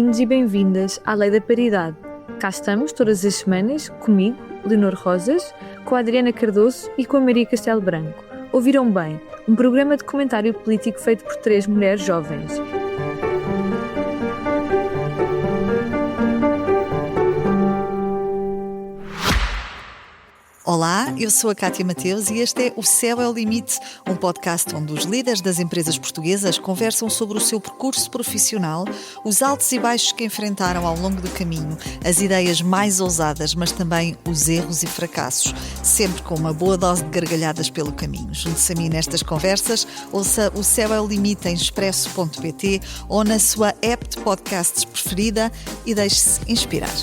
Bem-vindos e bem-vindas à Lei da Paridade. Cá estamos todas as semanas, comigo, Leonor Rosas, com a Adriana Cardoso e com a Maria Castelo Branco. Ouviram bem, um programa de comentário político feito por 3 mulheres jovens. Olá, eu sou a Cátia Mateus e este é O Céu é o Limite, um podcast onde os líderes das empresas portuguesas conversam sobre o seu percurso profissional, os altos e baixos que enfrentaram ao longo do caminho, as ideias mais ousadas, mas também os erros e fracassos, sempre com uma boa dose de gargalhadas pelo caminho. Junte-se a mim nestas conversas, ouça O Céu é o Limite em expresso.pt ou na sua app de podcasts preferida e deixe-se inspirar.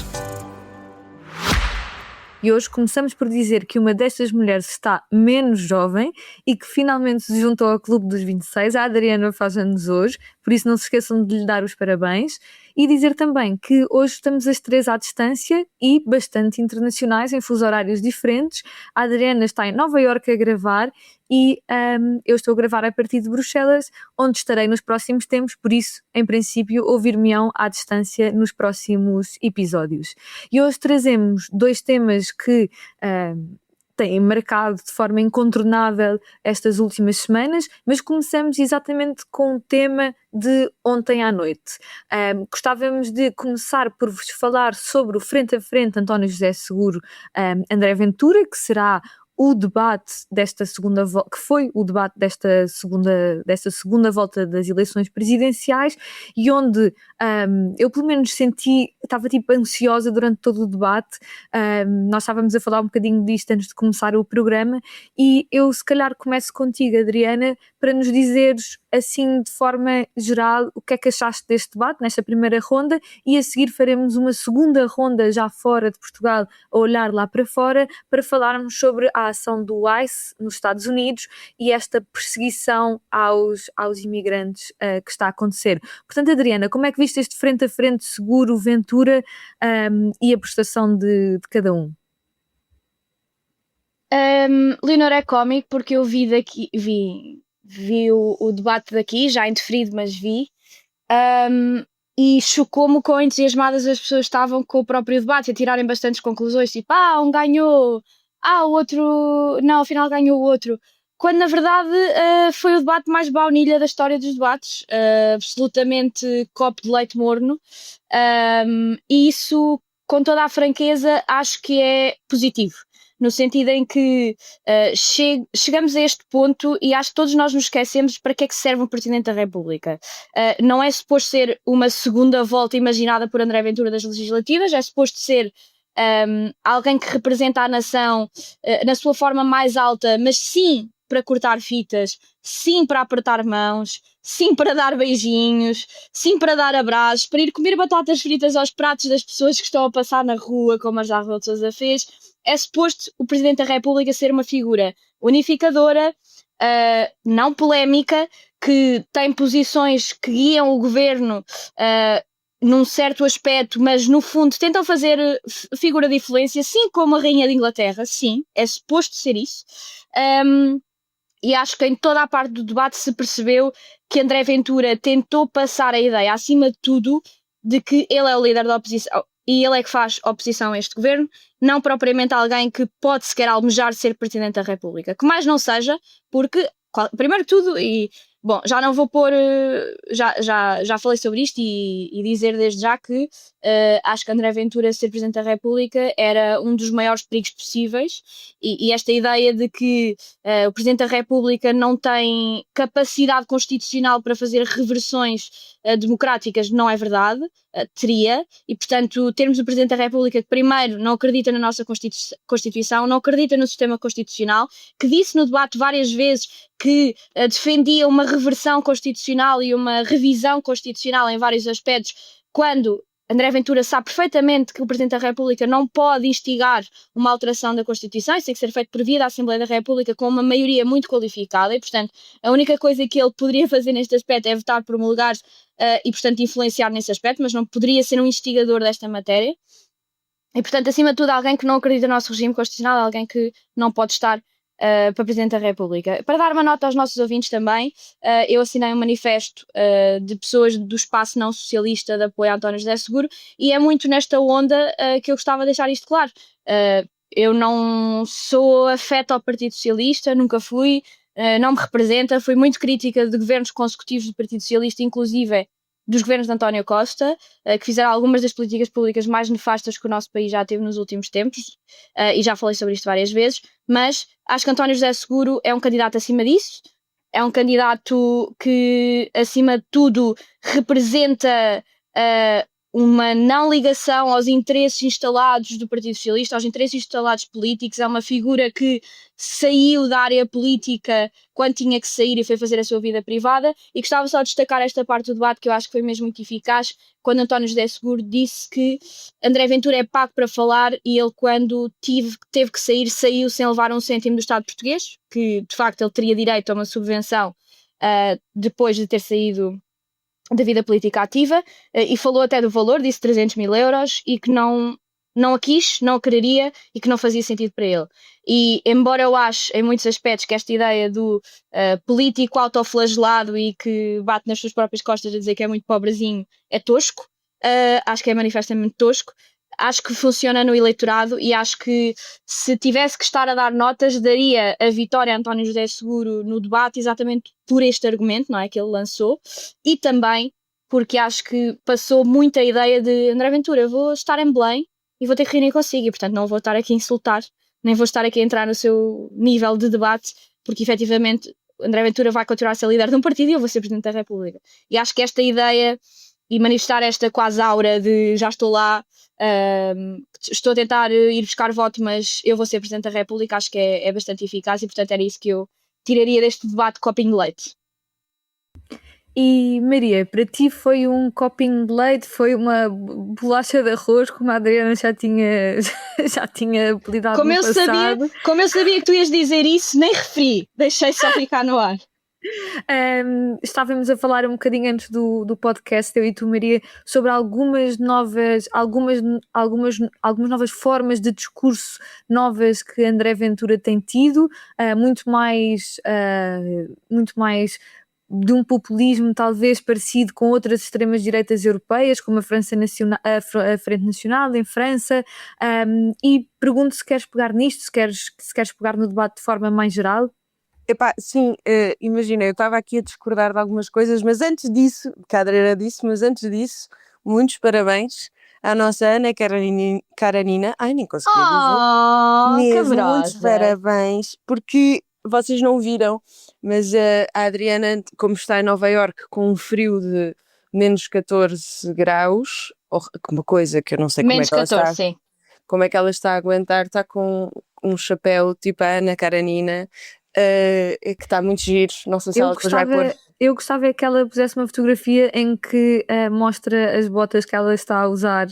E hoje começamos por dizer que uma destas mulheres está menos jovem e que finalmente se juntou ao Clube dos 26. A Adriana faz anos hoje, por isso não se esqueçam de lhe dar os parabéns. E dizer também que hoje estamos as 3 à distância e bastante internacionais, em fusos horários diferentes. A Adriana está em Nova Iorque a gravar e eu estou a gravar a partir de Bruxelas, onde estarei nos próximos tempos, por isso, em princípio, ouvir-me-ão à distância nos próximos episódios. E hoje trazemos 2 temas que têm marcado de forma incontornável estas últimas semanas, mas começamos exatamente com o tema de ontem à noite. Gostávamos de começar por vos falar sobre o Frente a Frente António José Seguro, André Ventura, que será o debate desta segunda volta, que foi o debate desta segunda volta das eleições presidenciais, e onde eu pelo menos estava ansiosa durante todo o debate. Nós estávamos a falar um bocadinho disto antes de começar o programa, e eu se calhar começo contigo, Adriana, para nos dizeres assim de forma geral o que é que achaste deste debate, nesta primeira ronda, e a seguir faremos uma segunda ronda já fora de Portugal, a olhar lá para fora, para falarmos sobre a ação do ICE nos Estados Unidos e esta perseguição aos imigrantes que está a acontecer. Portanto, Adriana, como é que viste este frente a frente Seguro, Ventura e a prestação de cada um? Leonor, é cómico porque eu vi o debate daqui, já indeferido, mas vi, e chocou-me quão entusiasmadas as pessoas estavam com o próprio debate, a tirarem bastantes conclusões, tipo, um ganhou, o outro, não, afinal ganhou o outro, quando na verdade foi o debate mais baunilha da história dos debates, absolutamente copo de leite morno, e isso, com toda a franqueza, acho que é positivo. No sentido em que chegamos a este ponto e acho que todos nós nos esquecemos para que é que serve um Presidente da República. Não é suposto ser uma segunda volta imaginada por André Ventura das legislativas, é suposto ser alguém que representa a nação na sua forma mais alta, mas sim para cortar fitas, sim para apertar mãos, sim para dar beijinhos, sim para dar abraços, para ir comer batatas fritas aos pratos das pessoas que estão a passar na rua, como a Rebelo de Sousa fez. É suposto o Presidente da República ser uma figura unificadora, não polémica, que tem posições que guiam o governo num certo aspecto, mas no fundo tentam fazer figura de influência, sim, como a Rainha de Inglaterra, sim, é suposto ser isso. E acho que em toda a parte do debate se percebeu que André Ventura tentou passar a ideia, acima de tudo, de que ele é o líder da oposição e ele é que faz oposição a este governo, não propriamente alguém que pode sequer almejar ser Presidente da República. Que mais não seja, porque, primeiro de tudo, e bom, já não vou pôr, já falei sobre isto e dizer desde já que acho que André Ventura ser Presidente da República era um dos maiores perigos possíveis, e esta ideia de que o Presidente da República não tem capacidade constitucional para fazer reversões democráticas não é verdade, teria, e portanto termos o Presidente da República que primeiro não acredita na nossa Constituição, não acredita no sistema constitucional, que disse no debate várias vezes que defendia uma reversão constitucional e uma revisão constitucional em vários aspectos, quando André Ventura sabe perfeitamente que o Presidente da República não pode instigar uma alteração da Constituição, isso tem que ser feito por via da Assembleia da República com uma maioria muito qualificada, e portanto a única coisa que ele poderia fazer neste aspecto é votar por promulgar e portanto influenciar nesse aspecto, mas não poderia ser um instigador desta matéria. E portanto, acima de tudo, alguém que não acredita no nosso regime constitucional, alguém que não pode estar para Presidente da República. Para dar uma nota aos nossos ouvintes também, eu assinei um manifesto de pessoas do espaço não socialista de apoio a António José Seguro, e é muito nesta onda que eu gostava de deixar isto claro. Eu não sou afeta ao Partido Socialista, nunca fui, não me representa, fui muito crítica de governos consecutivos do Partido Socialista, inclusive dos governos de António Costa, que fizeram algumas das políticas públicas mais nefastas que o nosso país já teve nos últimos tempos, e já falei sobre isto várias vezes, mas acho que António José Seguro é um candidato acima disso, é um candidato que, acima de tudo, representa uma não ligação aos interesses instalados do Partido Socialista, aos interesses instalados políticos. É uma figura que saiu da área política quando tinha que sair e foi fazer a sua vida privada. E gostava só de destacar esta parte do debate que eu acho que foi mesmo muito eficaz, quando António José Seguro disse que André Ventura é pago para falar, e ele, quando teve que sair, saiu sem levar um cêntimo do Estado português, que de facto ele teria direito a uma subvenção depois de ter saído da vida política ativa, e falou até do valor, disse 300 mil euros, e que não a quis, não a quereria, e que não fazia sentido para ele. E embora eu ache em muitos aspectos que esta ideia do político autoflagelado e que bate nas suas próprias costas a dizer que é muito pobrezinho é tosco, acho que é manifestamente tosco. Acho que funciona no eleitorado, e acho que, se tivesse que estar a dar notas, daria a vitória a António José Seguro no debate exatamente por este argumento, não é, que ele lançou, e também porque acho que passou muito a ideia de André Ventura, eu vou estar em Belém e vou ter que reunir consigo, e portanto não vou estar aqui a insultar, nem vou estar aqui a entrar no seu nível de debate, porque efetivamente André Ventura vai continuar a ser líder de um partido e eu vou ser Presidente da República. E acho que esta ideia e manifestar esta quase aura de já estou lá, estou a tentar ir buscar voto, mas eu vou ser Presidente da República, acho que é bastante eficaz, e portanto era isso que eu tiraria deste debate copinho de leite. E Maria, para ti foi um copinho de leite, foi uma bolacha de arroz, como a Adriana já tinha apelidado Como no eu passado. como eu sabia que tu ias dizer isso, nem referi, deixei só ficar no ar. Estávamos a falar um bocadinho antes do podcast, eu e tu, Maria, sobre algumas novas formas de discurso novas que André Ventura tem tido, muito mais de um populismo talvez parecido com outras extremas-direitas europeias, como a Frente Nacional em França, e pergunto se queres pegar nisto, se queres pegar no debate de forma mais geral. Epá, sim, imagina, eu estava aqui a discordar de algumas coisas, mas antes disso, que a Adriana disse, mas antes disso, muitos parabéns à nossa Ana Karanina. Ai, nem consegui dizer. Mesmo, muitos parabéns, porque vocês não viram, mas a Adriana, como está em Nova Iorque com um frio de menos 14 graus, uma coisa que eu não sei como é que ela está. Sim. Como é que ela está a aguentar, está com um chapéu tipo a Ana Karanina, que está muito giro, não sei se ela depois vai pôr. Eu gostava que ela pusesse uma fotografia em que mostra as botas que ela está a usar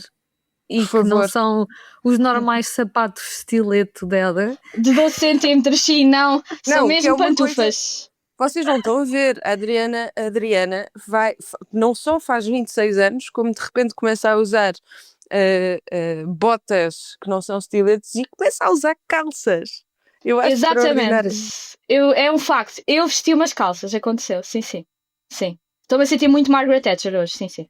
e que não são os normais sapatos stiletto dela. De 12 centímetros, sim, não, são mesmo pantufas. Vocês não estão a ver, a Adriana não só faz 26 anos, como de repente começa a usar botas que não são stiletos e começa a usar calças. Eu acho extraordinário. É um facto. Eu vesti umas calças, aconteceu, sim. Estou-me a sentir muito Margaret Thatcher hoje, sim.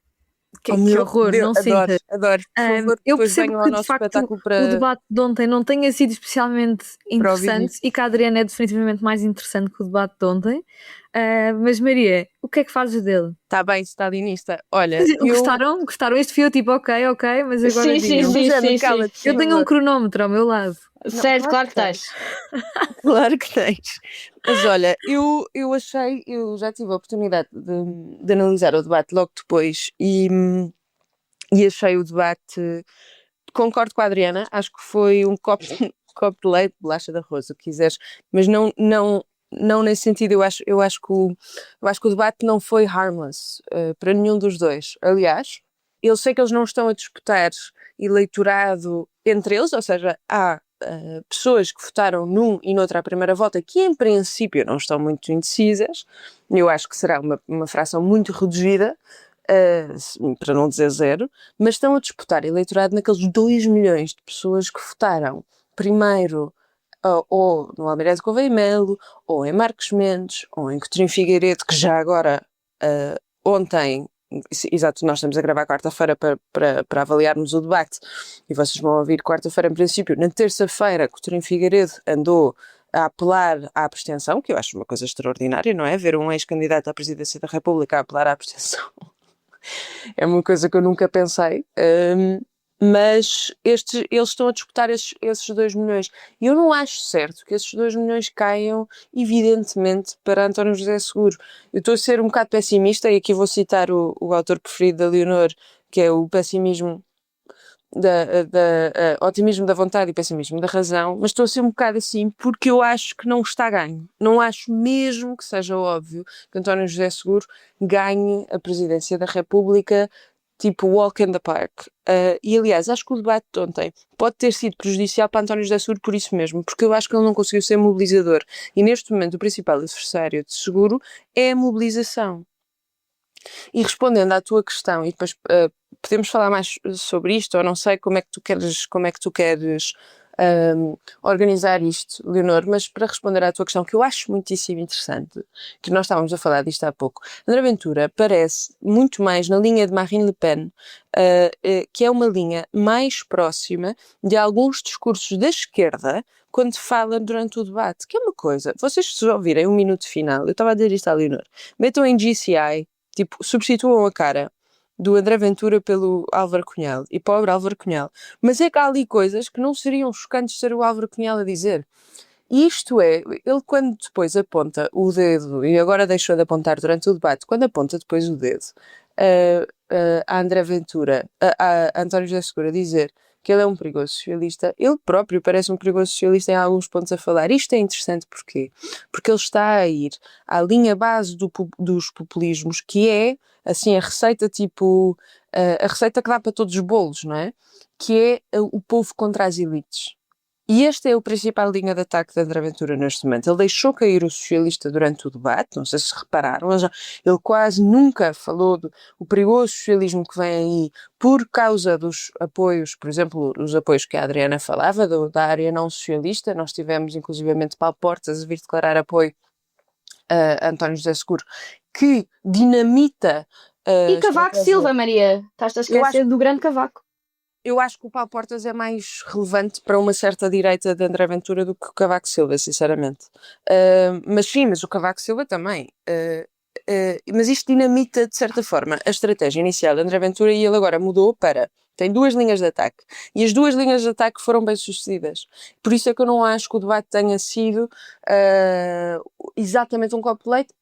Que horror, Deus, não sintas. Adoro. Por favor, eu percebo que de facto o debate de ontem não tenha sido especialmente interessante, e que a Adriana é definitivamente mais interessante que o debate de ontem. Mas Maria, o que é que fazes dele? Está bem, stalinista. Olha, gostaram? Este fio tipo ok, mas agora sim. Eu tenho um cronómetro ao meu lado. Certo, claro que tens. Claro que tens. Mas olha, eu já tive a oportunidade de analisar o debate logo depois e achei o debate, concordo com a Adriana, acho que foi um copo de leite, bolacha de arroz, o que quiseres, mas não nesse sentido. Eu acho que o debate não foi harmless para nenhum dos dois. Aliás, eu sei que eles não estão a disputar eleitorado entre eles, ou seja, há pessoas que votaram num e noutra à primeira volta que em princípio não estão muito indecisas. Eu acho que será uma fração muito reduzida, para não dizer zero, mas estão a disputar eleitorado naqueles 2 milhões de pessoas que votaram primeiro ou no Almirante Gouveia e Melo, ou em Marcos Mendes, ou em Coutinho Figueiredo, que já agora, ontem, exato, nós estamos a gravar quarta-feira para avaliarmos o debate, e vocês vão ouvir quarta-feira em princípio. Na terça-feira, Coutinho Figueiredo andou a apelar à abstenção, que eu acho uma coisa extraordinária, não é? Ver um ex-candidato à presidência da República a apelar à abstenção. É uma coisa que eu nunca pensei. Mas eles estão a disputar esses 2 milhões. E eu não acho certo que esses 2 milhões caiam, evidentemente, para António José Seguro. Eu estou a ser um bocado pessimista, e aqui vou citar o autor preferido da Leonor, que é o pessimismo otimismo da vontade e pessimismo da razão, mas estou a ser um bocado assim porque eu acho que não está ganho. Não acho mesmo que seja óbvio que António José Seguro ganhe a presidência da República, tipo walk in the park. E aliás, acho que o debate de ontem pode ter sido prejudicial para António José Seguro por isso mesmo, porque eu acho que ele não conseguiu ser mobilizador. E neste momento o principal adversário de Seguro é a mobilização. E respondendo à tua questão, e depois podemos falar mais sobre isto, ou não sei como é que tu queres organizar isto, Leonor, mas para responder à tua questão, que eu acho muitíssimo interessante, que nós estávamos a falar disto há pouco, André Ventura parece muito mais na linha de Marine Le Pen, que é uma linha mais próxima de alguns discursos da esquerda quando fala durante o debate, que é uma coisa, vocês se ouvirem um minuto final, eu estava a dizer isto à Leonor, metam em GCI, tipo, substituam a cara do André Ventura pelo Álvaro Cunhal, e pobre Álvaro Cunhal, mas é que há ali coisas que não seriam chocantes ser o Álvaro Cunhal a dizer. E isto é, ele quando depois aponta o dedo, e agora deixou de apontar durante o debate, quando aponta depois o dedo a André Ventura, a António José Seguro, a dizer que ele é um perigoso socialista, ele próprio parece um perigoso socialista em alguns pontos a falar. Isto é interessante porquê? Porque ele está a ir à linha base dos populismos, que é, assim, a receita tipo, a receita que dá para todos os bolos, não é? Que é o povo contra as elites. E esta é a principal linha de ataque de André Ventura neste momento. Ele deixou cair o socialista durante o debate, não sei se repararam, ele quase nunca falou do o perigoso socialismo que vem aí por causa dos apoios, por exemplo, os apoios que a Adriana falava, da área não socialista. Nós tivemos inclusivamente Paulo Portas a vir declarar apoio a António José Seguro, que dinamita E Cavaco Silva, Maria. Estás-te a esquecer do grande Cavaco. Eu acho que o Paulo Portas é mais relevante para uma certa direita de André Ventura do que o Cavaco Silva, sinceramente. Mas sim, mas o Cavaco Silva também. Mas isto dinamita, de certa forma, a estratégia inicial de André Ventura, e ele agora mudou para... Tem 2 linhas de ataque. E as 2 linhas de ataque foram bem sucedidas. Por isso é que eu não acho que o debate tenha sido exatamente um copo de leite,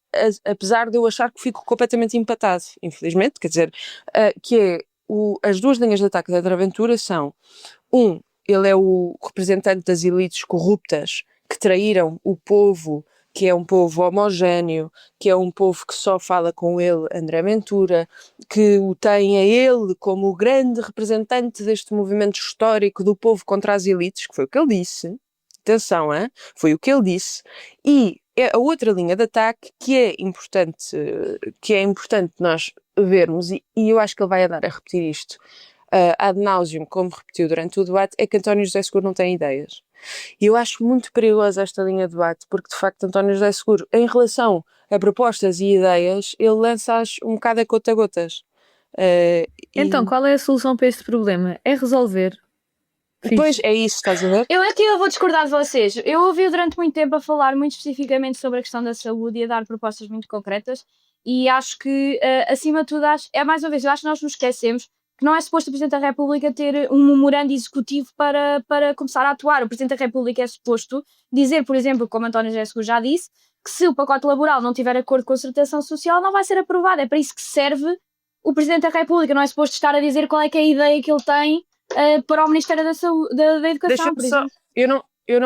apesar de eu achar que fico completamente empatado, infelizmente. Quer dizer, que é... as 2 linhas de ataque da André Ventura são, ele é o representante das elites corruptas que traíram o povo, que é um povo homogéneo, que é um povo que só fala com ele, André Ventura, que o tem a ele como o grande representante deste movimento histórico do povo contra as elites, que foi o que ele disse. Atenção, foi o que ele disse. E é a outra linha de ataque que é importante nós vermos, e eu acho que ele vai andar a repetir isto ad nauseam, como repetiu durante o debate, é que António José Seguro não tem ideias. E eu acho muito perigosa esta linha de debate, porque de facto António José Seguro, em relação a propostas e ideias, ele lança-as um bocado a conta-gotas. Então, qual é a solução para este problema? É resolver. Pois, é isso, estás a ver? Eu vou discordar de vocês. Eu ouvi durante muito tempo a falar muito especificamente sobre a questão da saúde e a dar propostas muito concretas, e acho que, acima de tudo, mais uma vez, eu acho que nós nos esquecemos que não é suposto o Presidente da República ter um memorando executivo para começar a atuar. O Presidente da República é suposto dizer, por exemplo, como António José Seguro já disse, que se o pacote laboral não tiver acordo com a concertação social, não vai ser aprovado. É para isso que serve o Presidente da República. Não é suposto estar a dizer qual é que é a ideia que ele tem para o Ministério da Saúde, da Educação, por exemplo. Eu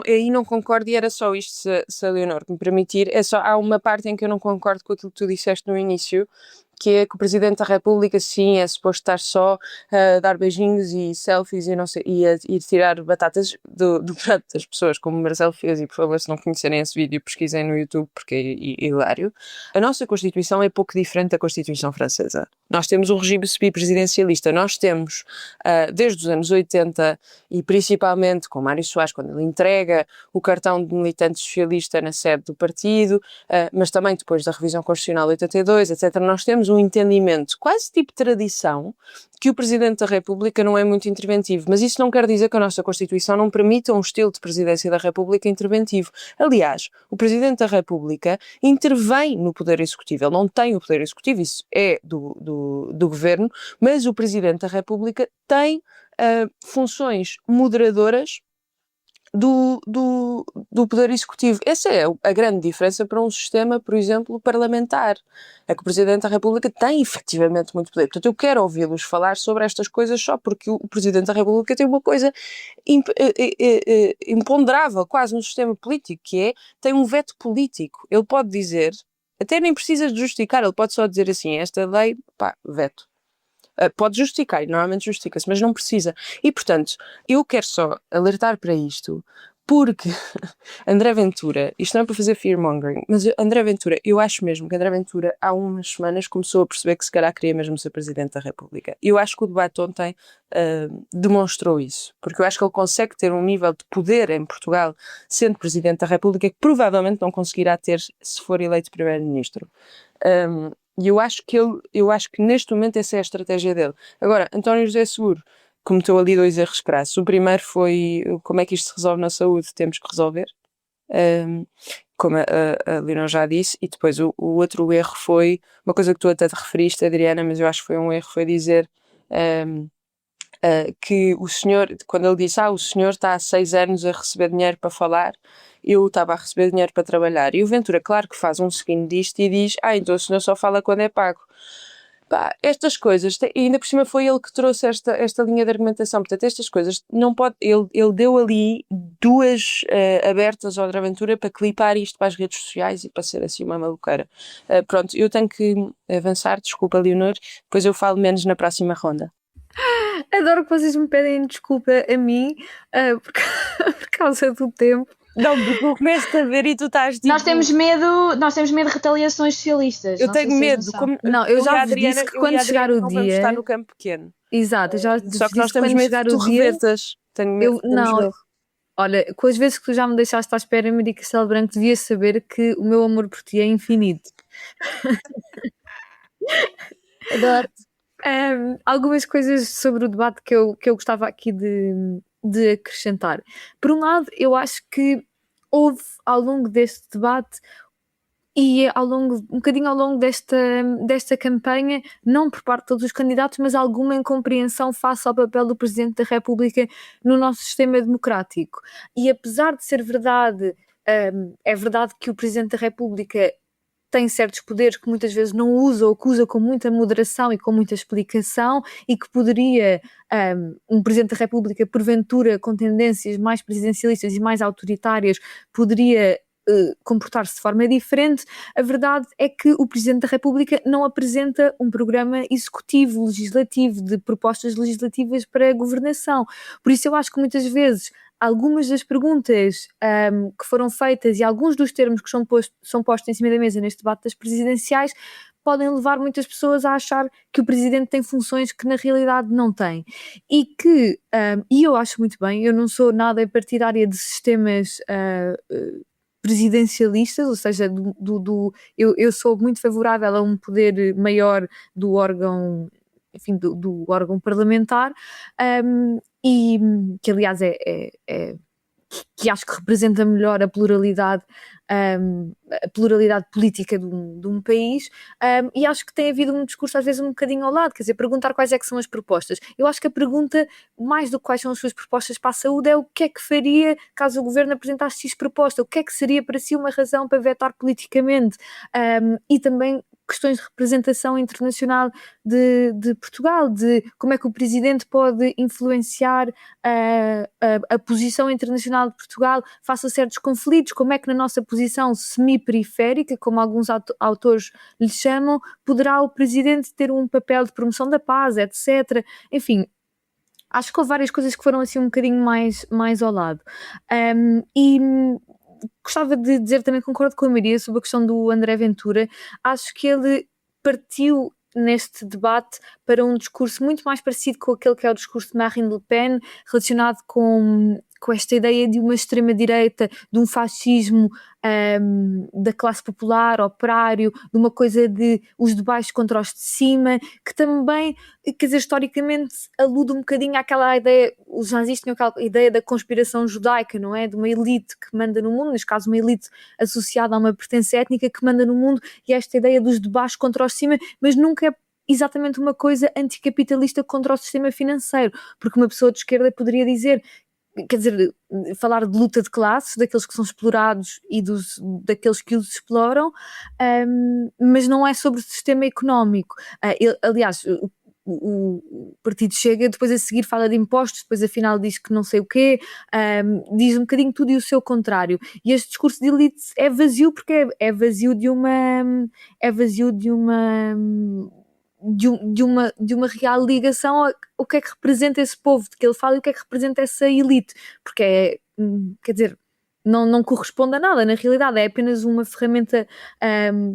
aí não concordo, e era só isto, se a Leonor me permitir. Há uma parte em que eu não concordo com aquilo que tu disseste no início, que é que o Presidente da República, sim, é suposto estar só a dar beijinhos e selfies e não sei, e a tirar batatas do prato das pessoas, como o Marcelo fez. E por favor, se não conhecerem esse vídeo, pesquisem no YouTube, porque é hilário. A nossa Constituição é pouco diferente da Constituição francesa. Nós temos um regime semipresidencialista, nós temos, desde os anos 80, e principalmente com Mário Soares, quando ele entrega o cartão de militante socialista na sede do partido, mas também depois da revisão constitucional 82, etc., nós temos um entendimento, quase tipo tradição, que o Presidente da República não é muito interventivo, mas isso não quer dizer que a nossa Constituição não permita um estilo de Presidência da República interventivo. Aliás, o Presidente da República intervém no Poder Executivo, ele não tem o Poder Executivo, isso é do Governo, mas o Presidente da República tem funções moderadoras do Poder Executivo. Essa é a grande diferença para um sistema, por exemplo, parlamentar. É que o Presidente da República tem efetivamente muito poder. Portanto, eu quero ouvi-los falar sobre estas coisas só porque o Presidente da República tem uma coisa imponderável, quase no sistema político, que é, tem um veto político. Ele pode dizer, até nem precisa de justificar, ele pode só dizer assim, esta lei, pá, veto. Pode justificar, normalmente justifica-se, mas não precisa. E, portanto, eu quero só alertar para isto, porque André Ventura, isto não é para fazer fear-mongering, mas André Ventura, eu acho mesmo que André Ventura há umas semanas começou a perceber que se calhar queria mesmo ser Presidente da República. Eu acho que o debate ontem demonstrou isso, porque eu acho que ele consegue ter um nível de poder em Portugal sendo Presidente da República que provavelmente não conseguirá ter se for eleito Primeiro-Ministro. E eu acho que neste momento essa é a estratégia dele. Agora, António José Seguro cometeu ali 2 erros crassos. O primeiro foi como é que isto se resolve na saúde, temos que resolver, como a Leonor já disse, e depois o outro erro foi, uma coisa que tu até te referiste, Adriana, mas eu acho que foi um erro, foi dizer que o senhor, quando ele disse, o senhor está há 6 anos a receber dinheiro para falar, eu estava a receber dinheiro para trabalhar. E o Ventura, claro que faz um skin disto e diz, então o senhor só fala quando é pago. Pá, estas coisas, e ainda por cima foi ele que trouxe esta linha de argumentação, portanto estas coisas, não pode, ele deu ali 2 abertas ao André Ventura para clipar isto para as redes sociais e para ser assim uma maluqueira. Pronto, eu tenho que avançar, desculpa Leonor, depois eu falo menos na próxima ronda. Adoro que vocês me pedem desculpa a mim por causa do tempo. Não, porque eu começo a ver e tu estás tipo... Nós temos medo de retaliações socialistas. Eu tenho medo. Não, eu já vos disse que quando chegar o dia... Vamos estar no campo pequeno. Exato, eu já vos Só que nós disse que temos quando medo chegar que tu o dia... revertas. Tenho medo Não, olha, com as vezes que tu já me deixaste à espera, Maria Castelo Branco, devias saber que o meu amor por ti é infinito. Adoro-te. Algumas coisas sobre o debate que eu gostava aqui de acrescentar. Por um lado, eu acho que houve ao longo deste debate e um bocadinho ao longo desta campanha, não por parte de todos os candidatos, mas alguma incompreensão face ao papel do Presidente da República no nosso sistema democrático. E apesar de ser verdade, é verdade que o Presidente da República tem certos poderes que muitas vezes não usa ou que usa com muita moderação e com muita explicação e que poderia um Presidente da República, porventura, com tendências mais presidencialistas e mais autoritárias, poderia comportar-se de forma diferente. A verdade é que o Presidente da República não apresenta um programa executivo, legislativo, de propostas legislativas para a governação. Por isso eu acho que muitas vezes algumas das perguntas que foram feitas e alguns dos termos que são postos em cima da mesa neste debate das presidenciais podem levar muitas pessoas a achar que o Presidente tem funções que na realidade não tem. E eu acho muito bem, eu não sou nada partidária de sistemas presidencialistas, ou seja, eu sou muito favorável a um poder maior do órgão, enfim, do órgão parlamentar, e que aliás que acho que representa melhor a pluralidade política de um país, e acho que tem havido um discurso às vezes um bocadinho ao lado, quer dizer, perguntar quais é que são as propostas. Eu acho que a pergunta, mais do que quais são as suas propostas para a saúde, é o que é que faria caso o Governo apresentasse X proposta, o que é que seria para si uma razão para vetar politicamente, e também questões de representação internacional de Portugal, de como é que o Presidente pode influenciar a posição internacional de Portugal face a certos conflitos, como é que na nossa posição semi-periférica, como alguns autores lhe chamam, poderá o Presidente ter um papel de promoção da paz, etc. Enfim, acho que houve várias coisas que foram assim um bocadinho mais ao lado. E gostava de dizer também, concordo com a Maria sobre a questão do André Ventura. Acho que ele partiu neste debate para um discurso muito mais parecido com aquele que é o discurso de Marine Le Pen, relacionado com esta ideia de uma extrema-direita, de um fascismo da classe popular, operário, de uma coisa de os de baixo contra os de cima, que também, quer dizer, historicamente alude um bocadinho àquela ideia, os nazis tinham aquela ideia da conspiração judaica, não é? De uma elite que manda no mundo, neste caso uma elite associada a uma pertença étnica que manda no mundo, e esta ideia dos de baixo contra os de cima, mas nunca é exatamente uma coisa anticapitalista contra o sistema financeiro, porque uma pessoa de esquerda poderia dizer, quer dizer, falar de luta de classes, daqueles que são explorados e daqueles que os exploram, mas não é sobre o sistema económico. Aliás, o partido Chega, depois a seguir fala de impostos, depois afinal diz que não sei o quê, diz um bocadinho tudo e o seu contrário. E este discurso de elite é vazio porque é vazio de uma de uma real ligação ao que é que representa esse povo de que ele fala e o que é que representa essa elite, porque quer dizer, não corresponde a nada, na realidade é apenas uma ferramenta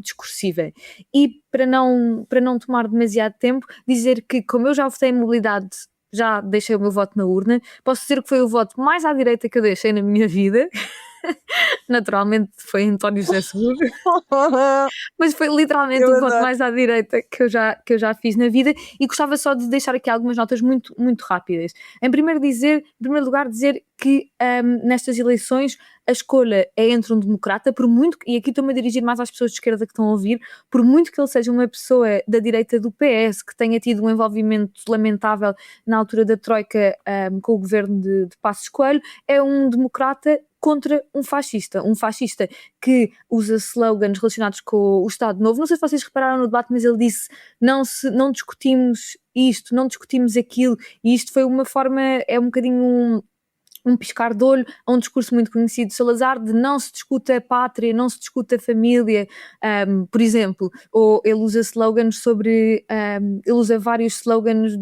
discursiva. E para não tomar demasiado tempo, dizer que como eu já votei em mobilidade, já deixei o meu voto na urna, posso dizer que foi o voto mais à direita que eu deixei na minha vida. Naturalmente foi António José Seguro, mas foi literalmente Eu o voto adoro. mais à direita que eu já fiz na vida, e gostava só de deixar aqui algumas notas muito, muito rápidas. Em primeiro lugar, dizer que nestas eleições a escolha é entre um democrata, por muito, e aqui estou-me a dirigir mais às pessoas de esquerda que estão a ouvir, por muito que ele seja uma pessoa da direita do PS, que tenha tido um envolvimento lamentável na altura da Troika com o governo de Passos Coelho, é um democrata contra um fascista que usa slogans relacionados com o Estado Novo. Não sei se vocês repararam no debate, mas ele disse não discutimos isto, não discutimos aquilo, e isto foi uma forma, é um bocadinho um piscar de olho a um discurso muito conhecido de Salazar, de não se discute a pátria, não se discute a família, por exemplo, ou ele usa slogans ele usa vários slogans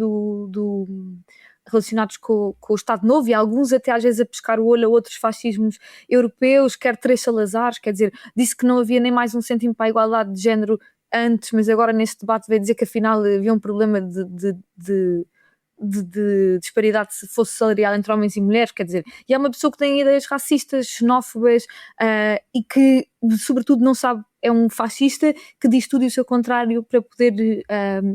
relacionados com o Estado Novo, e alguns até às vezes a pescar o olho a outros fascismos europeus, quer Três Salazares, quer dizer, disse que não havia nem mais um cêntimo para a igualdade de género antes, mas agora neste debate veio dizer que afinal havia um problema de disparidade se fosse salarial entre homens e mulheres, quer dizer, e é uma pessoa que tem ideias racistas, xenófobas, e que sobretudo não sabe, é um fascista que diz tudo e o seu contrário para poder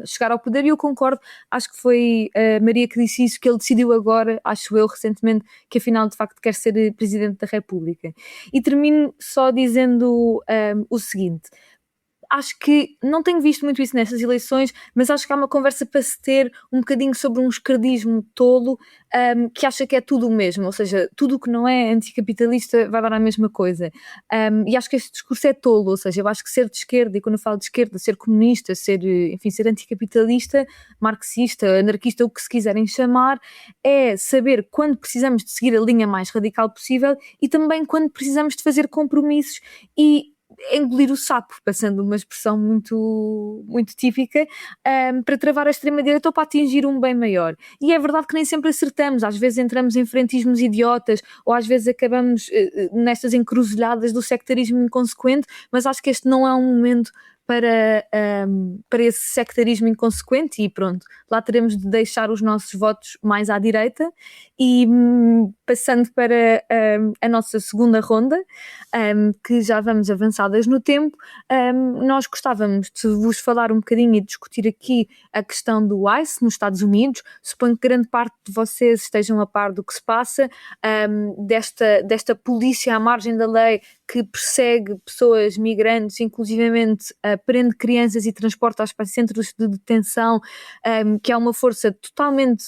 chegar ao poder, e eu concordo, acho que foi a Maria que disse isso, que ele decidiu agora, acho eu, recentemente, que afinal de facto quer ser Presidente da República. E termino só dizendo o seguinte: acho que não tenho visto muito isso nestas eleições, mas acho que há uma conversa para se ter um bocadinho sobre um esquerdismo tolo, que acha que é tudo o mesmo, ou seja, tudo o que não é anticapitalista vai dar a mesma coisa. E acho que este discurso é tolo, ou seja, eu acho que ser de esquerda, e quando eu falo de esquerda, ser comunista, ser anticapitalista, marxista, anarquista, o que se quiserem chamar, é saber quando precisamos de seguir a linha mais radical possível e também quando precisamos de fazer compromissos e engolir o sapo, passando uma expressão muito, muito típica, para travar a extrema-direita ou para atingir um bem maior. E é verdade que nem sempre acertamos, às vezes entramos em frentismos idiotas, ou às vezes acabamos nestas encruzilhadas do sectarismo inconsequente, mas acho que este não é um momento para esse sectarismo inconsequente, e pronto, lá teremos de deixar os nossos votos mais à direita. E passando para a nossa segunda ronda, que já vamos avançadas no tempo, nós gostávamos de vos falar um bocadinho e discutir aqui a questão do ICE nos Estados Unidos. Suponho que grande parte de vocês estejam a par do que se passa, desta polícia à margem da lei que persegue pessoas migrantes, inclusivamente prende crianças e transporta-as para centros de detenção, que é uma força totalmente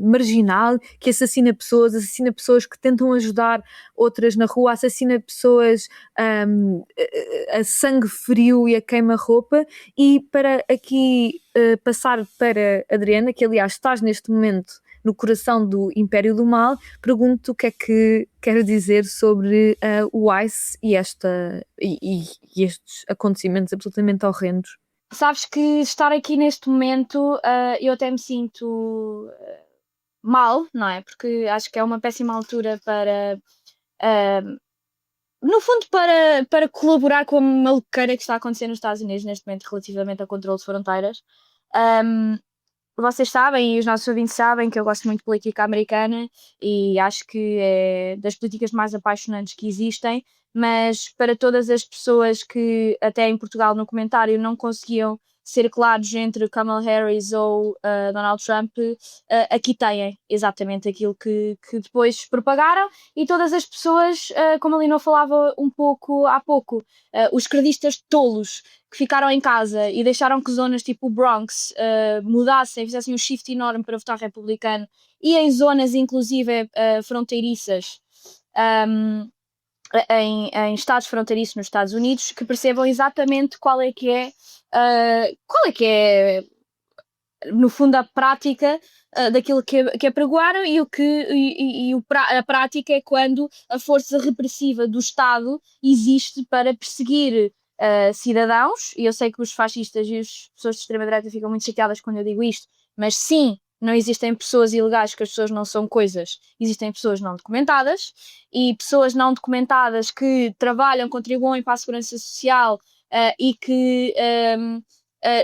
marginal, que assassina pessoas que tentam ajudar outras na rua, assassina pessoas a sangue frio e a queima-roupa. E para aqui passar para a Adriana, que aliás estás neste momento no coração do Império do Mal, pergunto o que é que quer dizer sobre o ICE e estes acontecimentos absolutamente horrendos. Sabes que estar aqui neste momento, eu até me sinto mal, não é? Porque acho que é uma péssima altura para no fundo, para colaborar com a maluqueira que está a acontecer nos Estados Unidos neste momento relativamente ao controle de fronteiras. Vocês sabem, e os nossos ouvintes sabem, que eu gosto muito de política americana e acho que é das políticas mais apaixonantes que existem, mas para todas as pessoas que até em Portugal no comentário não conseguiam ser claros entre Kamala Harris ou Donald Trump, aqui têm exatamente aquilo que depois propagaram, e todas as pessoas, como a Lino falava um pouco há pouco, os esquerdistas tolos que ficaram em casa e deixaram que zonas tipo o Bronx mudassem, fizessem um shift enorme para votar republicano, e em zonas inclusive fronteiriças, em estados fronteiriços nos Estados Unidos, que percebam exatamente qual é que é no fundo a prática daquilo que apregoaram, a prática é quando a força repressiva do Estado existe para perseguir cidadãos, e eu sei que os fascistas e as pessoas de extrema-direita ficam muito chateadas quando eu digo isto, mas sim, não existem pessoas ilegais, que as pessoas não são coisas, existem pessoas não documentadas, e pessoas não documentadas que trabalham, contribuem para a segurança social e que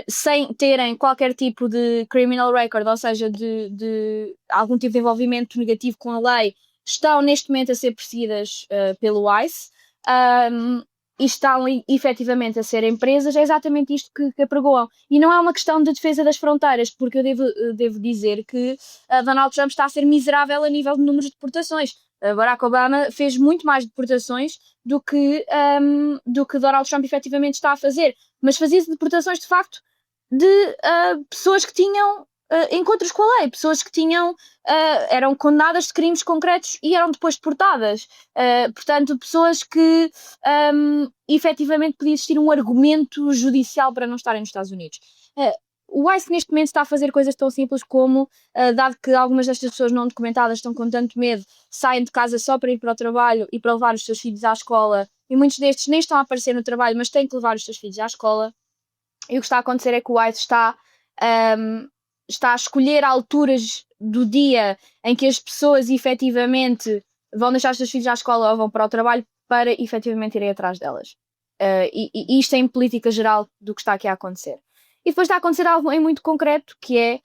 sem terem qualquer tipo de criminal record, ou seja, de algum tipo de envolvimento negativo com a lei, estão neste momento a ser perseguidas pelo ICE. E estão efetivamente a ser empresas, é exatamente isto que apregoam. E não é uma questão de defesa das fronteiras, porque eu devo dizer que Donald Trump está a ser miserável a nível de números de deportações. Barack Obama fez muito mais deportações do que Donald Trump efetivamente está a fazer, mas fazia deportações de facto de pessoas que tinham encontros com a lei, pessoas que eram condenadas de crimes concretos e eram depois deportadas. Portanto, pessoas que efetivamente podia existir um argumento judicial para não estarem nos Estados Unidos. O ICE neste momento está a fazer coisas tão simples como, dado que algumas destas pessoas não documentadas estão com tanto medo, saem de casa só para ir para o trabalho e para levar os seus filhos à escola, e muitos destes nem estão a aparecer no trabalho, mas têm que levar os seus filhos à escola. E o que está a acontecer é que o ICE está a escolher alturas do dia em que as pessoas efetivamente vão deixar os seus filhos à escola ou vão para o trabalho para efetivamente irem atrás delas. E isto é em política geral do que está aqui a acontecer. E depois está a acontecer algo em muito concreto, que é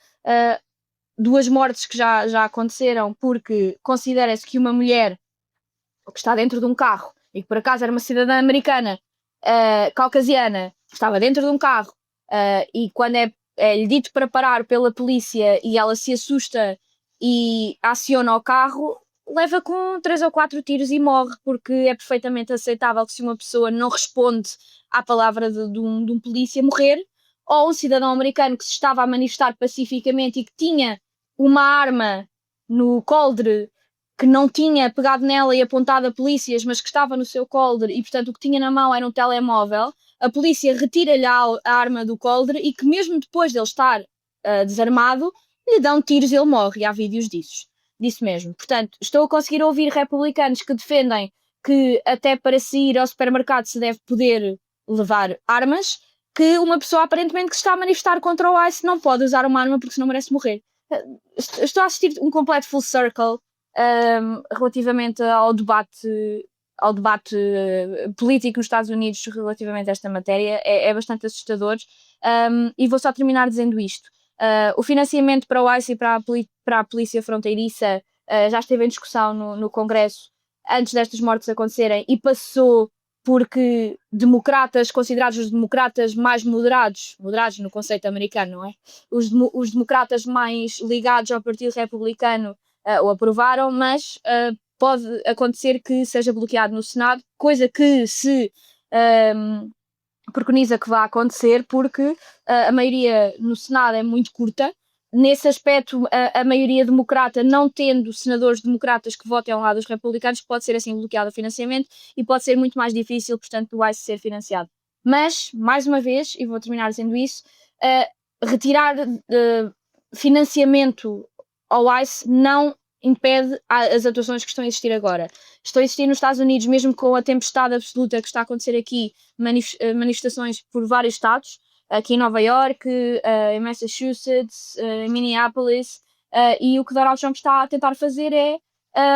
2 mortes que já aconteceram, porque considera-se que uma mulher que está dentro de um carro, e que por acaso era uma cidadã americana, caucasiana, estava dentro de um carro, e quando é-lhe dito para parar pela polícia e ela se assusta e aciona o carro, leva com 3 ou 4 tiros e morre, porque é perfeitamente aceitável que, se uma pessoa não responde à palavra de um polícia, morrer, ou um cidadão americano que se estava a manifestar pacificamente e que tinha uma arma no coldre, que não tinha pegado nela e apontado a polícias, mas que estava no seu coldre, e portanto o que tinha na mão era um telemóvel, a polícia retira-lhe a arma do coldre, e que mesmo depois de ele estar desarmado, lhe dão tiros e ele morre, e há vídeos disso mesmo. Portanto, estou a conseguir ouvir republicanos que defendem que até para se ir ao supermercado se deve poder levar armas, que uma pessoa aparentemente que se está a manifestar contra o ICE não pode usar uma arma porque senão merece morrer. Estou a assistir um completo full circle relativamente ao debate político nos Estados Unidos relativamente a esta matéria. É bastante assustador. E vou só terminar dizendo isto. O financiamento para o ICE e para a polícia fronteiriça já esteve em discussão no Congresso antes destas mortes acontecerem, e passou porque democratas, considerados os democratas mais moderados no conceito americano, não é? Os democratas mais ligados ao Partido Republicano o aprovaram, mas pode acontecer que seja bloqueado no Senado, coisa que se preconiza que vá acontecer, porque a maioria no Senado é muito curta. Nesse aspecto, a maioria democrata, não tendo senadores democratas que votem ao lado dos republicanos, pode ser assim bloqueado o financiamento e pode ser muito mais difícil, portanto, do ICE ser financiado. Mas, mais uma vez, e vou terminar dizendo isso, retirar financiamento ao ICE não impede as atuações que estão a existir agora. Estão a existir nos Estados Unidos, mesmo com a tempestade absoluta que está a acontecer aqui, manifestações por vários estados, aqui em Nova York, em Massachusetts, em Minneapolis, e o que Donald Trump está a tentar fazer é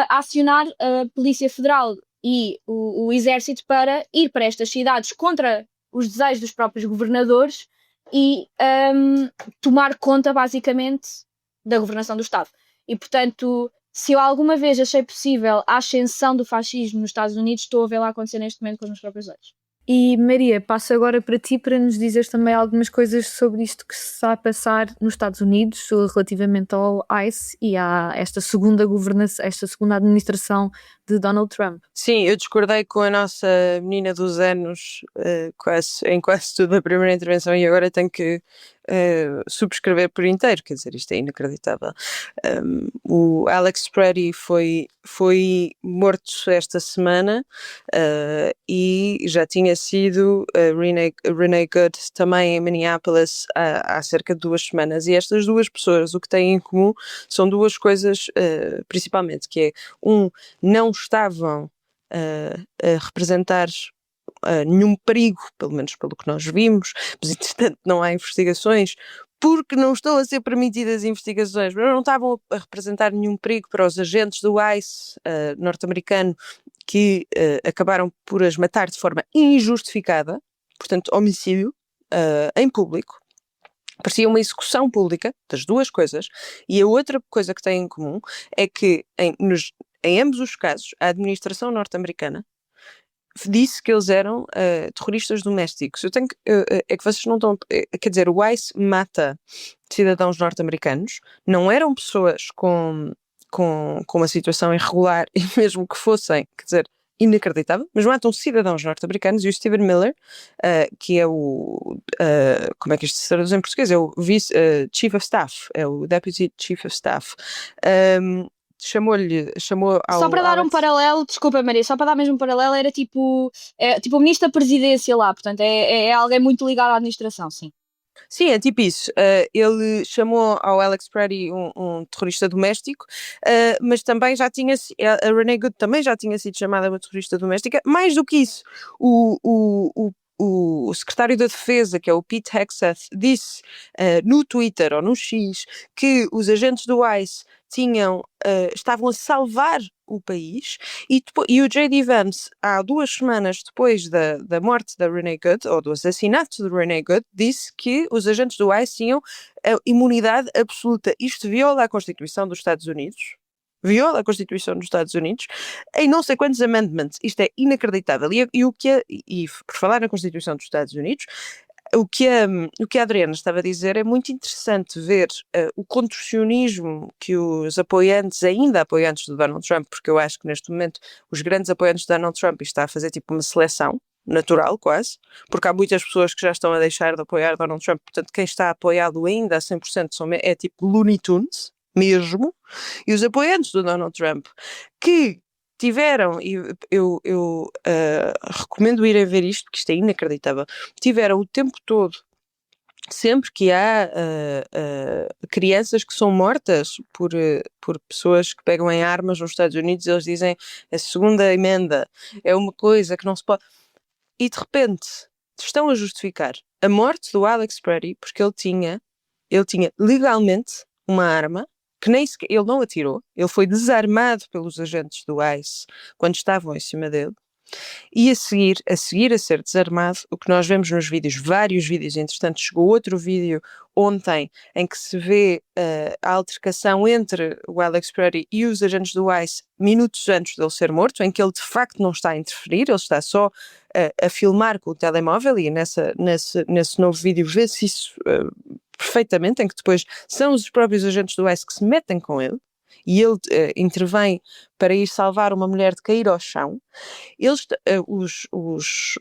acionar a Polícia Federal e o exército para ir para estas cidades contra os desejos dos próprios governadores e tomar conta, basicamente, da governação do Estado. E, portanto, se eu alguma vez achei possível a ascensão do fascismo nos Estados Unidos, estou a vê-la acontecer neste momento com os meus próprios olhos. E Maria, passo agora para ti para nos dizeres também algumas coisas sobre isto que se está a passar nos Estados Unidos relativamente ao ICE e a esta segunda governação, esta segunda administração de Donald Trump. Sim, eu discordei com a nossa menina dos anos em quase tudo a primeira intervenção e agora tenho que subscrever por inteiro, quer dizer, isto é inacreditável. O Alex Preddy foi morto esta semana e já tinha sido Renee Good também em Minneapolis há cerca de 2 semanas, e estas duas pessoas o que têm em comum são duas coisas principalmente, que é não estavam a representar nenhum perigo, pelo menos pelo que nós vimos, mas entretanto não há investigações porque não estão a ser permitidas investigações, mas não estavam a representar nenhum perigo para os agentes do ICE norte-americano que acabaram por as matar de forma injustificada, portanto homicídio em público. Parecia uma execução pública das duas coisas. E a outra coisa que têm em comum é que em ambos os casos a administração norte-americana disse que eles eram terroristas domésticos. É que vocês não estão... quer dizer, o ICE mata cidadãos norte-americanos, não eram pessoas com uma situação irregular, e mesmo que fossem, quer dizer, inacreditável, mas matam cidadãos norte-americanos. E o Stephen Miller, que é como é que isto se traduz em português? É o Chief of Staff, é o Deputy Chief of Staff, chamou ao só para dar Alex... um paralelo, desculpa Maria, só para dar mesmo um paralelo, era tipo o ministro da presidência lá, portanto é alguém muito ligado à administração, sim. Sim, é tipo isso. Ele chamou ao Alex Preddy um terrorista doméstico, mas também já tinha... A Renee Good também já tinha sido chamada uma terrorista doméstica. Mais do que isso, o secretário da Defesa, que é o Pete Hegseth, disse no Twitter ou no X que os agentes do ICE estavam a salvar o país, e o J.D. Vance, há 2 semanas depois da morte da Renee Good, ou do assassinato de Renee Good, disse que os agentes do ICE tinham imunidade absoluta. Isto viola a Constituição dos Estados Unidos. Viola a Constituição dos Estados Unidos em não sei quantos amendments. Isto é inacreditável. E por falar na Constituição dos Estados Unidos, o que a Adriana estava a dizer é muito interessante ver o contorcionismo que os ainda apoiantes do Donald Trump, porque eu acho que neste momento os grandes apoiantes do Donald Trump está a fazer tipo uma seleção natural quase, porque há muitas pessoas que já estão a deixar de apoiar Donald Trump, portanto quem está apoiado ainda a 100% é tipo Looney Tunes mesmo, e os apoiantes do Donald Trump que tiveram, e eu recomendo ir a ver isto, porque isto é inacreditável, tiveram o tempo todo, sempre que há crianças que são mortas por pessoas que pegam em armas nos Estados Unidos, eles dizem a segunda emenda é uma coisa que não se pode... E de repente estão a justificar a morte do Alex Preddy porque ele tinha legalmente uma arma que nem sequer, ele não atirou, ele foi desarmado pelos agentes do ICE quando estavam em cima dele, e a seguir a ser desarmado, o que nós vemos nos vídeos, vários vídeos, entretanto chegou outro vídeo ontem em que se vê a altercação entre o Alex Preddy e os agentes do ICE minutos antes dele ser morto, em que ele de facto não está a interferir, ele está só a filmar com o telemóvel, e nesse novo vídeo vê-se isso perfeitamente, em que depois são os próprios agentes do ICE que se metem com ele, e ele intervém para ir salvar uma mulher de cair ao chão.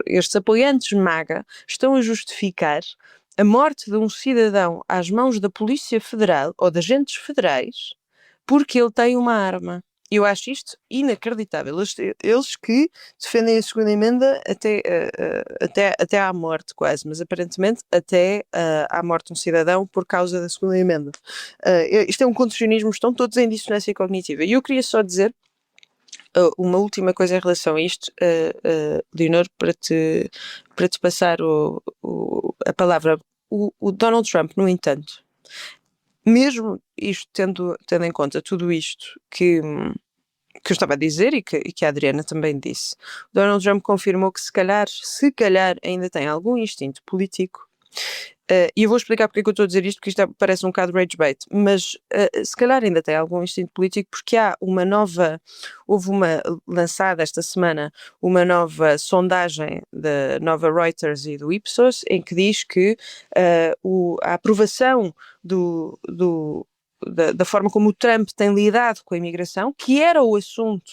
Estes apoiantes MAGA estão a justificar a morte de um cidadão às mãos da Polícia Federal ou de agentes federais porque ele tem uma arma. Eu acho isto inacreditável. Eles que defendem a segunda emenda até à morte quase, mas aparentemente até à morte de um cidadão por causa da segunda emenda. Isto é um contorcionismo, estão todos em dissonância cognitiva. E eu queria só dizer uma última coisa em relação a isto, Leonor, para te passar a palavra. O Donald Trump, no entanto, mesmo isto tendo em conta tudo isto, que que eu estava a dizer e que a Adriana também disse. Donald Trump confirmou que se calhar ainda tem algum instinto político. E eu vou explicar porque é que eu estou a dizer isto, porque isto parece um bocado rage bait, mas se calhar ainda tem algum instinto político, porque houve uma lançada esta semana, uma nova sondagem da nova Reuters e do Ipsos, em que diz que a aprovação da forma como o Trump tem lidado com a imigração, que era o assunto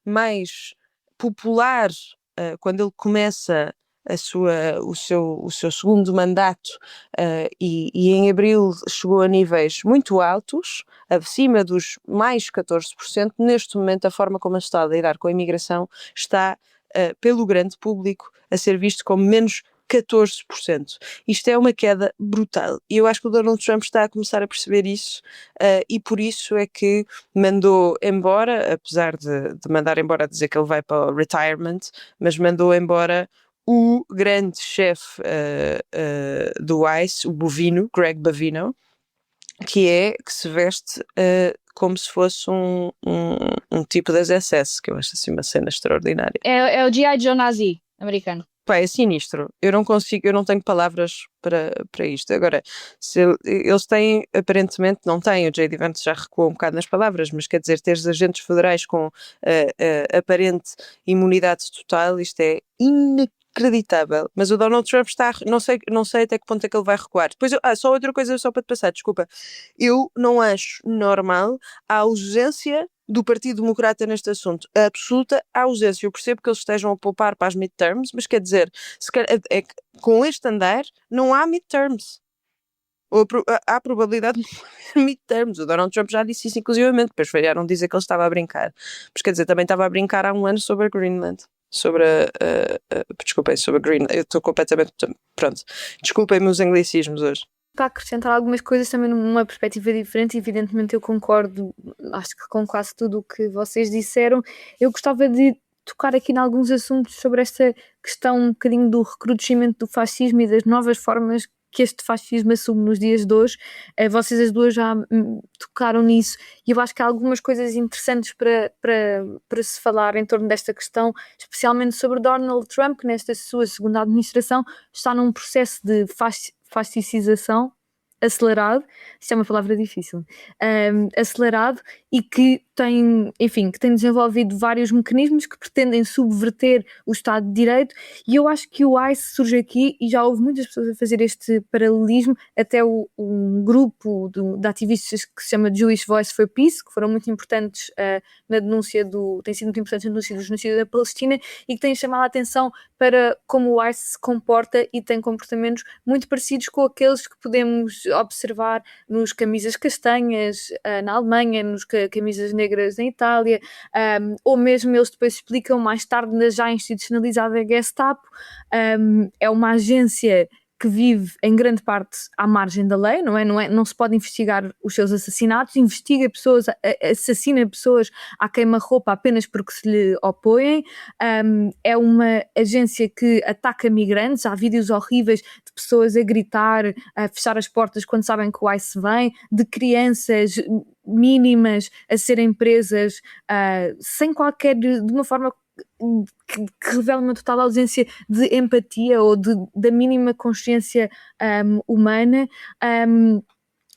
mais popular quando ele começa o seu segundo mandato, e em abril chegou a níveis muito altos, acima dos mais 14%. Neste momento, a forma como se está a lidar com a imigração está, pelo grande público, a ser visto como menos 14%. Isto é uma queda brutal. E eu acho que o Donald Trump está a começar a perceber isso, e por isso é que mandou embora, apesar de mandar embora, dizer que ele vai para o retirement, mas mandou embora o grande chefe do ICE, o Bovino, Greg Bovino, que se veste como se fosse um tipo das SS, que eu acho assim uma cena extraordinária. É o G.I. Joe nazi americano. Pá, é sinistro. Eu não tenho palavras para isto. Agora, eles têm, aparentemente não têm, o J.D. Vance já recuou um bocado nas palavras, mas quer dizer, teres agentes federais com aparente imunidade total, isto é inacreditável. Mas o Donald Trump não sei até que ponto é que ele vai recuar. Depois, só outra coisa só para te passar, desculpa. Eu não acho normal a ausência do Partido Democrata neste assunto, a absoluta ausência. Eu percebo que eles estejam a poupar para as midterms, mas quer dizer, é que com este andar não há midterms. Ou há probabilidade de não haver midterms. O Donald Trump já disse isso inclusivamente, depois falharam dizer que ele estava a brincar. Mas quer dizer, também estava a brincar há um ano sobre a Greenland. Desculpem, sobre a Greenland. Eu estou completamente... Pronto. Desculpem-me os anglicismos hoje. Para acrescentar algumas coisas também numa perspectiva diferente, evidentemente eu concordo, acho que com quase tudo o que vocês disseram. Eu gostava de tocar aqui em alguns assuntos sobre esta questão um bocadinho do recrudescimento do fascismo e das novas formas que este fascismo assume nos dias de hoje. Vocês as duas já tocaram nisso e eu acho que há algumas coisas interessantes para se falar em torno desta questão, especialmente sobre Donald Trump, que nesta sua segunda administração está num processo de fascicização acelerado, isto é uma palavra difícil, acelerado, e que tem desenvolvido vários mecanismos que pretendem subverter o Estado de Direito, e eu acho que o ICE surge aqui, e já houve muitas pessoas a fazer este paralelismo, até um grupo de ativistas que se chama Jewish Voice for Peace, que foram muito importantes na denúncia têm sido muito importantes na denúncia do genocídio da Palestina, e que têm chamado a atenção para como o ICE se comporta e tem comportamentos muito parecidos com aqueles que podemos observar nos camisas castanhas na Alemanha, nos camisas negras em Itália, ou mesmo eles depois explicam mais tarde na já institucionalizada Gestapo. É uma agência que vive em grande parte à margem da lei, não se pode investigar os seus assassinatos, investiga pessoas, assassina pessoas à queima-roupa apenas porque se lhe opõem. É uma agência que ataca migrantes, há vídeos horríveis de pessoas a gritar, a fechar as portas quando sabem que o ICE vem, de crianças mínimas a serem presas sem qualquer, de uma forma que revela uma total ausência de empatia ou da mínima consciência humana,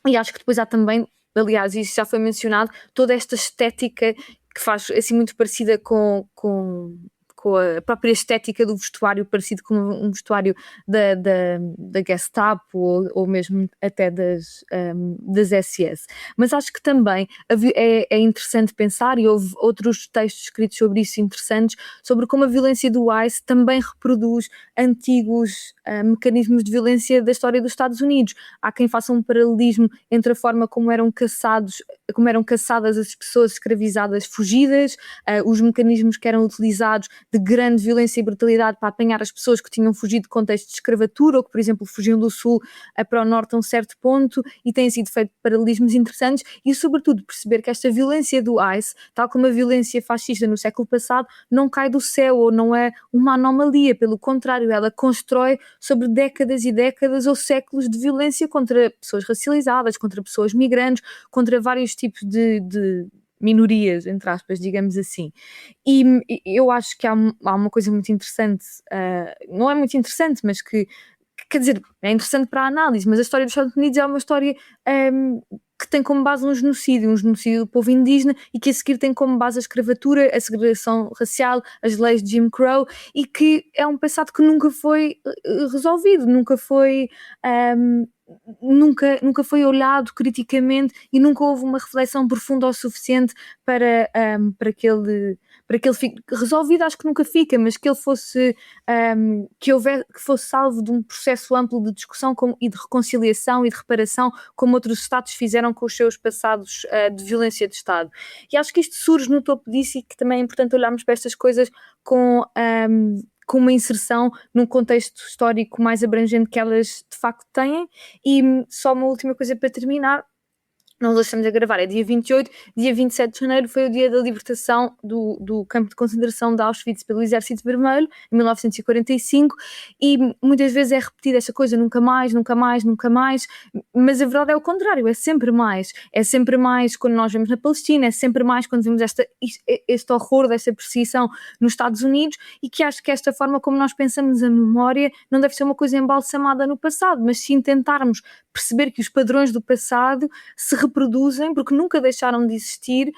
e acho que depois há também, aliás, isso já foi mencionado, toda esta estética que faz assim muito parecida com a própria estética do vestuário, parecido com um vestuário da Gestapo ou mesmo até das SS. Mas acho que também é interessante pensar, e houve outros textos escritos sobre isso interessantes, sobre como a violência do ICE também reproduz antigos mecanismos de violência da história dos Estados Unidos. Há quem faça um paralelismo entre a forma como eram caçadas as pessoas escravizadas fugidas, os mecanismos que eram utilizados de grande violência e brutalidade para apanhar as pessoas que tinham fugido de contextos de escravatura ou que, por exemplo, fugiam do sul para o norte a um certo ponto, e têm sido feitos paralelismos interessantes, e sobretudo perceber que esta violência do ICE, tal como a violência fascista no século passado, não cai do céu ou não é uma anomalia, pelo contrário, ela constrói sobre décadas e décadas ou séculos de violência contra pessoas racializadas, contra pessoas migrantes, contra vários tipos de minorias, entre aspas, digamos assim. E eu acho que há uma coisa muito interessante, não é muito interessante, mas que quer dizer, é interessante para a análise, mas a história dos Estados Unidos é uma história que tem como base um genocídio do povo indígena, e que a seguir tem como base a escravatura, a segregação racial, as leis de Jim Crow, e que é um passado que nunca foi resolvido, nunca foi olhado criticamente, e nunca houve uma reflexão profunda o suficiente para que ele fique resolvido. Acho que nunca fica, mas que ele fosse que fosse salvo de um processo amplo de discussão e de reconciliação e de reparação, como outros Estados fizeram com os seus passados de violência de Estado. E acho que isto surge no topo disso, e que também é importante olharmos para estas coisas com uma inserção num contexto histórico mais abrangente que elas de facto têm. E só uma última coisa para terminar. Nós estamos a gravar, é dia 28, dia 27 de janeiro foi o dia da libertação do campo de concentração de Auschwitz pelo Exército Vermelho, em 1945, e muitas vezes é repetida esta coisa, nunca mais, nunca mais, nunca mais, mas a verdade é o contrário, é sempre mais quando nós vemos na Palestina, é sempre mais quando vemos este horror desta perseguição nos Estados Unidos, e que acho que esta forma como nós pensamos a memória não deve ser uma coisa embalsamada no passado, mas sim tentarmos perceber que os padrões do passado se reproduzem porque nunca deixaram de existir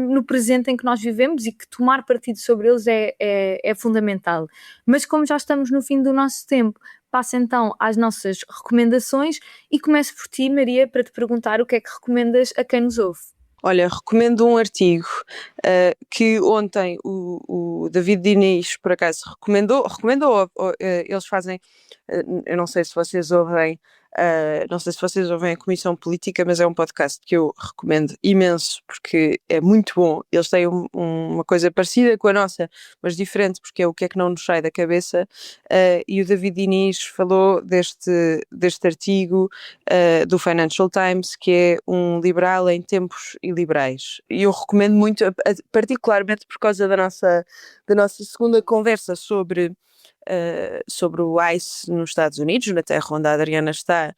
no presente em que nós vivemos, e que tomar partido sobre eles é fundamental. Mas como já estamos no fim do nosso tempo, passo então às nossas recomendações, e começo por ti, Maria, para te perguntar o que é que recomendas a quem nos ouve. Olha, recomendo um artigo que ontem o David Diniz, por acaso, recomendou, eles fazem, eu não sei se vocês ouvem, a Comissão Política, mas é um podcast que eu recomendo imenso, porque é muito bom. Eles têm uma coisa parecida com a nossa, mas diferente, porque é o que é que não nos sai da cabeça, e o David Diniz falou deste artigo do Financial Times, que é um liberal em tempos iliberais. E eu recomendo muito, particularmente por causa da nossa segunda conversa sobre o ICE nos Estados Unidos, na terra onde a Adriana está,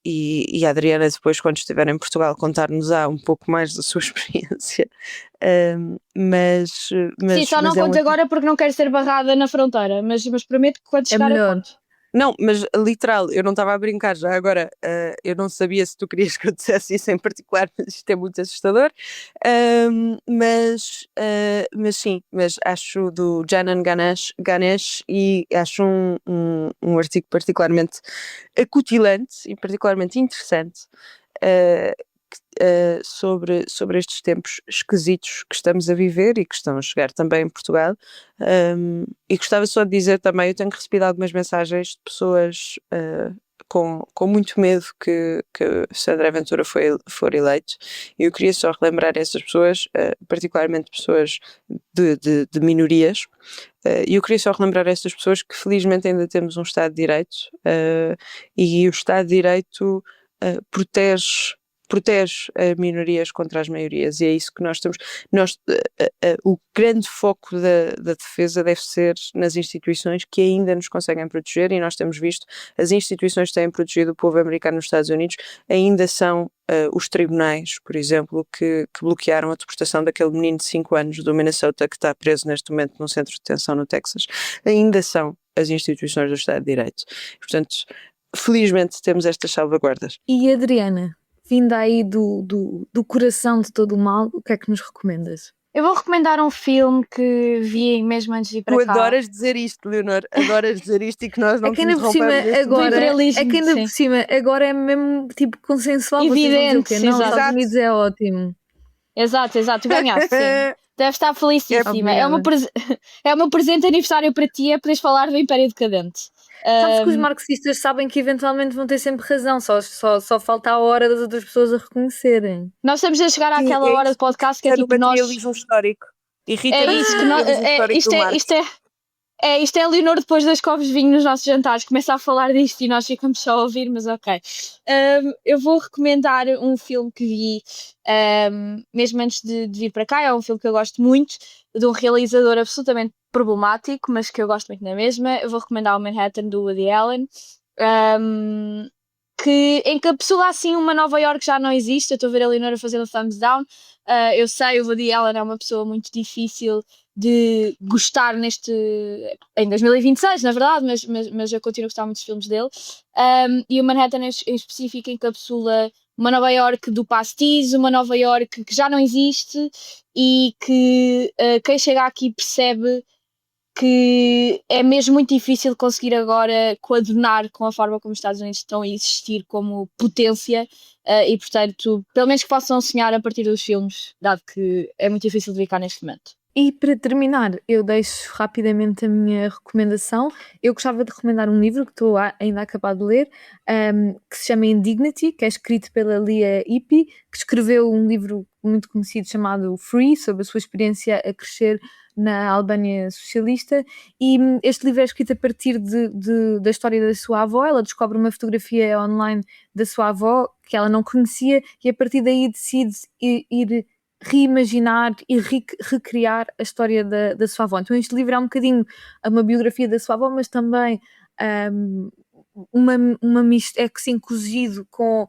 e a Adriana depois, quando estiver em Portugal, contar-nos-á um pouco mais da sua experiência. Sim, só não conto agora porque não quero ser barrada na fronteira, mas prometo que quando chegar eu conto. Não, mas literal, eu não estava a brincar já agora, eu não sabia se tu querias que eu dissesse isso em particular, mas isto é muito assustador, mas sim, mas acho do Janan Ganesh, e acho um artigo particularmente acutilante e particularmente interessante, sobre estes tempos esquisitos que estamos a viver e que estão a chegar também em Portugal. E gostava só de dizer também, eu tenho recebido algumas mensagens de pessoas com muito medo que se André Ventura for eleito, e eu queria só relembrar essas pessoas, particularmente pessoas de minorias, e eu queria só relembrar essas pessoas que felizmente ainda temos um Estado de Direito, e o Estado de Direito protege as minorias contra as maiorias, e é isso que nós temos. O grande foco da defesa deve ser nas instituições que ainda nos conseguem proteger, e nós temos visto, as instituições que têm protegido o povo americano nos Estados Unidos ainda são os tribunais, por exemplo, que bloquearam a deportação daquele menino de 5 anos do Minnesota que está preso neste momento num centro de detenção no Texas. Ainda são as instituições do Estado de Direito. Portanto, felizmente temos estas salvaguardas. E Adriana, vinda aí do coração de todo o mal, o que é que nos recomendas? Eu vou recomendar um filme que vi mesmo antes de ir para cá. Tu adoras dizer isto, Leonor, adoras dizer isto, e que nós não te interrompamos. Por cima, agora é mesmo tipo consensual. Evidente, não, os Estados Unidos é ótimo. Exato, tu ganhaste, sim. Deve estar felicíssima. É o meu presente de aniversário para ti, é poderes falar do Império Decadente. Sabes que os marxistas sabem que eventualmente vão ter sempre razão, só falta a hora das outras pessoas a reconhecerem. Nós estamos a chegar àquela hora de podcast que é tipo nós... histórico. É isso que nós... Isto é a Leonor depois das copos de vinho nos nossos jantares, começa a falar disto e nós ficamos só a ouvir, mas ok. Eu vou recomendar um filme que vi mesmo antes de vir para cá. É um filme que eu gosto muito, de um realizador absolutamente problemático, mas que eu gosto muito na mesma. Eu vou recomendar o Manhattan, do Woody Allen. que encapsula assim uma Nova York já não existe. Eu estou a ver a Leonora fazer o thumbs down. Eu sei, o Woody Allen é uma pessoa muito difícil de gostar em 2026, na verdade, mas eu continuo a gostar muito dos filmes dele. E o Manhattan em específico encapsula uma Nova York do pastis, uma Nova York que já não existe e que quem chega aqui percebe que é mesmo muito difícil conseguir agora coadunar com a forma como os Estados Unidos estão a existir como potência e, portanto, pelo menos que possam sonhar a partir dos filmes, dado que é muito difícil de vir cá neste momento. E para terminar, eu deixo rapidamente a minha recomendação. Eu gostava de recomendar um livro que estou ainda a acabar de ler, que se chama Indignity, que é escrito pela Leah Ippi, que escreveu um livro muito conhecido chamado Free, sobre a sua experiência a crescer na Albânia socialista, e este livro é escrito a partir da história da sua avó. Ela descobre uma fotografia online da sua avó que ela não conhecia e a partir daí decide ir reimaginar e recriar a história da sua avó. Então este livro é um bocadinho uma biografia da sua avó, mas também é que sim, cozido com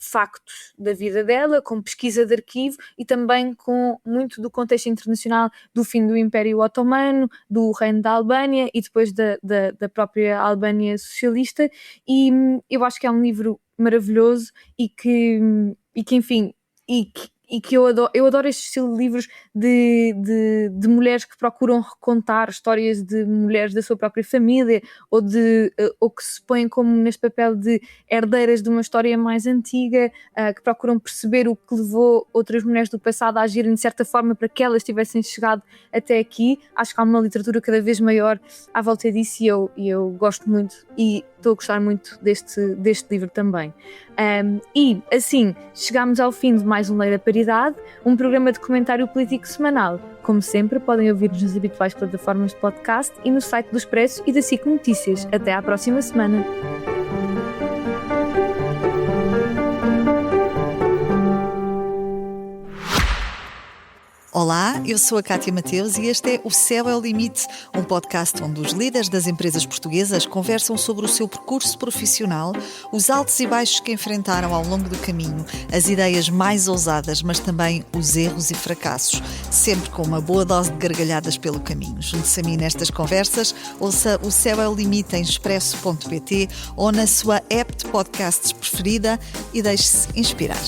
factos da vida dela, com pesquisa de arquivo e também com muito do contexto internacional do fim do Império Otomano, do reino da Albânia e depois da própria Albânia socialista. E eu acho que é um livro maravilhoso e que enfim, e que eu adoro este estilo de livros de mulheres que procuram recontar histórias de mulheres da sua própria família ou que se põem como neste papel de herdeiras de uma história mais antiga, que procuram perceber o que levou outras mulheres do passado a agirem de certa forma para que elas tivessem chegado até aqui. Acho que há uma literatura cada vez maior à volta disso e eu gosto muito e estou a gostar muito deste livro também. E assim chegamos ao fim de mais um Lei da Paridade, um programa de comentário político semanal. Como sempre, podem ouvir-nos nas habituais plataformas de podcast e no site do Expresso e da SIC Notícias. Até à próxima semana. Olá, eu sou a Cátia Mateus e este é O Céu é o Limite, um podcast onde os líderes das empresas portuguesas conversam sobre o seu percurso profissional, os altos e baixos que enfrentaram ao longo do caminho, as ideias mais ousadas, mas também os erros e fracassos, sempre com uma boa dose de gargalhadas pelo caminho. Junte-se a mim nestas conversas, ouça O Céu é o Limite em expresso.pt ou na sua app de podcasts preferida e deixe-se inspirar.